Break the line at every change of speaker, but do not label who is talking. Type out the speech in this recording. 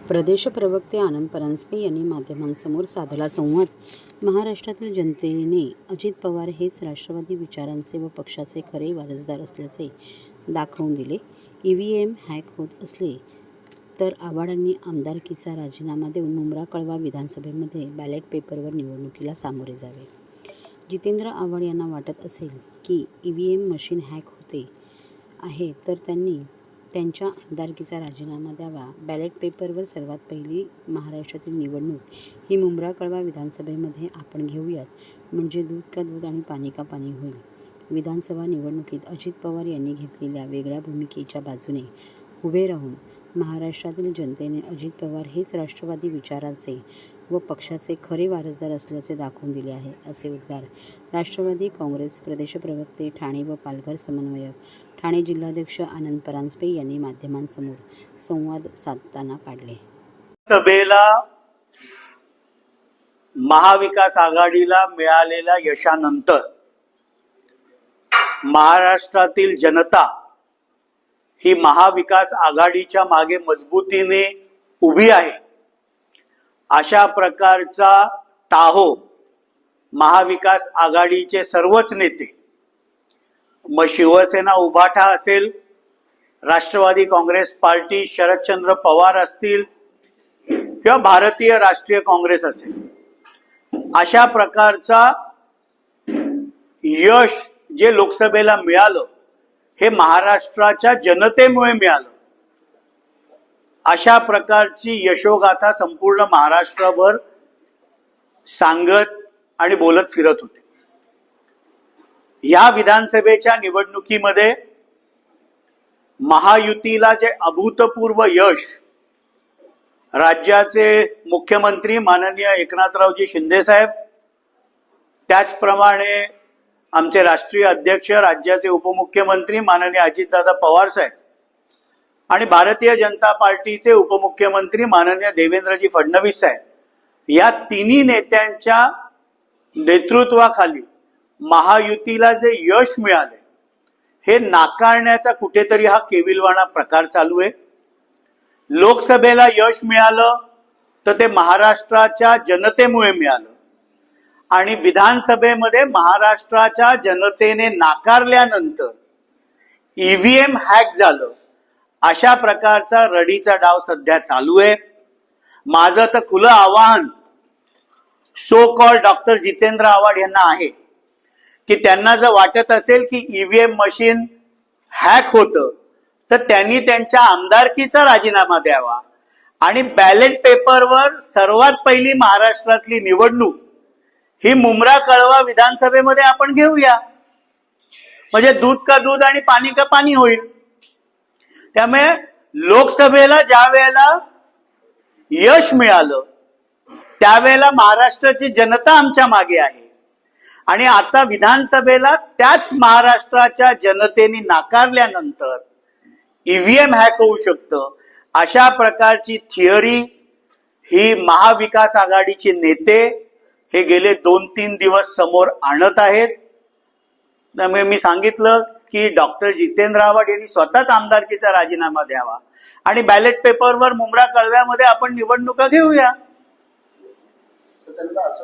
प्रदेश प्रवक्ते आनंद परांजपे यांनी माध्यमांसमोर साधला संवाद. महाराष्ट्रातील जनतेने अजित पवार हेच राष्ट्रवादी विचारांचे व पक्षाचे खरे वारसदार असल्याचे दाखवून दिले. EVM हॅक होत असले तर आव्हाडांनी आमदारकीचा राजीनामा देऊन मुंब्रा कळवा विधानसभेमध्ये बॅलेट पेपरवर निवडणुकीला सामोरे जावे. जितेंद्र आव्हाड यांना वाटत असेल की EVM मशीन हॅक होते आहे तर त्यांनी त्यांच्या आमदारकीचा राजीनामा द्यावा. बॅलेट पेपरवर सर्वात पहिली महाराष्ट्रातील निवडणूक ही मुंब्रा कळवा विधानसभेमध्ये आपण घेऊयात, म्हणजे दूध का दूध आणि पाणी का पाणी होईल. विधानसभा निवडणुकीत अजित पवार यांनी घेतलेल्या वेगळ्या भूमिकेच्या बाजूने उभे राहून महाराष्ट्रातील जनतेने अजित पवार हेच राष्ट्रवादी विचाराचे व पक्षाचे खरे वारसदार असल्याचे दाखवून दिले आहे, असे उद्गार राष्ट्रवादी काँग्रेस प्रदेश प्रवक्ते ठाणे व पालघर समन्वयक, ठाणे जिल्हाध्यक्ष आनंद परांजपे यांनी माध्यमांसमोर संवाद साधताना काढले.
सभेला महाविकास आघाडीला मिळालेल्या यशानंतर महाराष्ट्रातील जनता ही महाविकास आघाडीच्या मागे मजबूतीने उभी आहे. अशा प्रकारचा टाहो महाविकास आघाडीचे सर्वच नेते, मग शिवसेना उभाठा असेल, राष्ट्रवादी काँग्रेस पार्टी शरदचंद्र पवार असतील किंवा भारतीय राष्ट्रीय काँग्रेस असेल, अशा प्रकारचा यश जे लोकसभेला मिळालं हे महाराष्ट्राच्या जनतेमुळे मिळालं. अशा प्रकारची यशोगाथा संपूर्ण महाराष्ट्रभर सांगत आणि बोलत फिरत होते. या विधानसभेच्या निवडणुकीमध्ये महायुतीला जे अभूतपूर्व यश राज्याचे मुख्यमंत्री माननीय एकनाथरावजी शिंदे साहेब, त्याचप्रमाणे आमचे राष्ट्रीय अध्यक्ष राज्याचे उपमुख्यमंत्री माननीय अजितदादा पवार साहेब आणि भारतीय जनता पार्टीचे उपमुख्यमंत्री माननीय देवेंद्रजी फडणवीस साहेब, या तिन्ही नेत्यांच्या नेतृत्वाखाली महायुतीला जे यश मिळाले हे नाकारण्याचा कुठेतरी हा केविलवाणा प्रकार चालू आहे. लोकसभेला यश मिळालं तर ते महाराष्ट्राच्या जनतेमुळे मिळालं आणि विधानसभेमध्ये महाराष्ट्राच्या जनतेने नाकारल्यानंतर EVM हॅक झालं. अशा प्रकारचा रडीचा डाव सध्या चालू आहे. माझं तर खुलं आवाहन so called doctor Jitendra Awhad यांना आहे की त्यांना जर वाटत असेल की EVM मशीन हॅक होतं तर त्यांनी त्यांच्या आमदारकीचा राजीनामा द्यावा आणि बॅलेट पेपरवर सर्वात पहिली महाराष्ट्रातली निवडणूक ही मुंब्रा कळवा विधानसभेमध्ये आपण घेऊया, म्हणजे दूध का दूध आणि पाणी का पाणी होईल. त्यामुळे लोकसभेला ज्या वेळेला यश मिळालं त्यावेळेला महाराष्ट्राची जनता आमच्या मागे आहे आणि आता विधानसभेला त्याच महाराष्ट्राच्या जनतेने नाकारल्यानंतर EVM हॅक होऊ शकतं, अशा प्रकारची थिअरी ही महाविकास आघाडीचे नेते हे गेले 2-3 दिवस समोर आणत आहेत. त्यामुळे मी सांगितलं की डॉक्टर जितेंद्र आव्हाड यांनी स्वतःच आमदारकीचा राजीनामा द्यावा आणि बॅलेट पेपरवर मुंब्रा कळव्यामध्ये आपण निवडणुका घेऊया.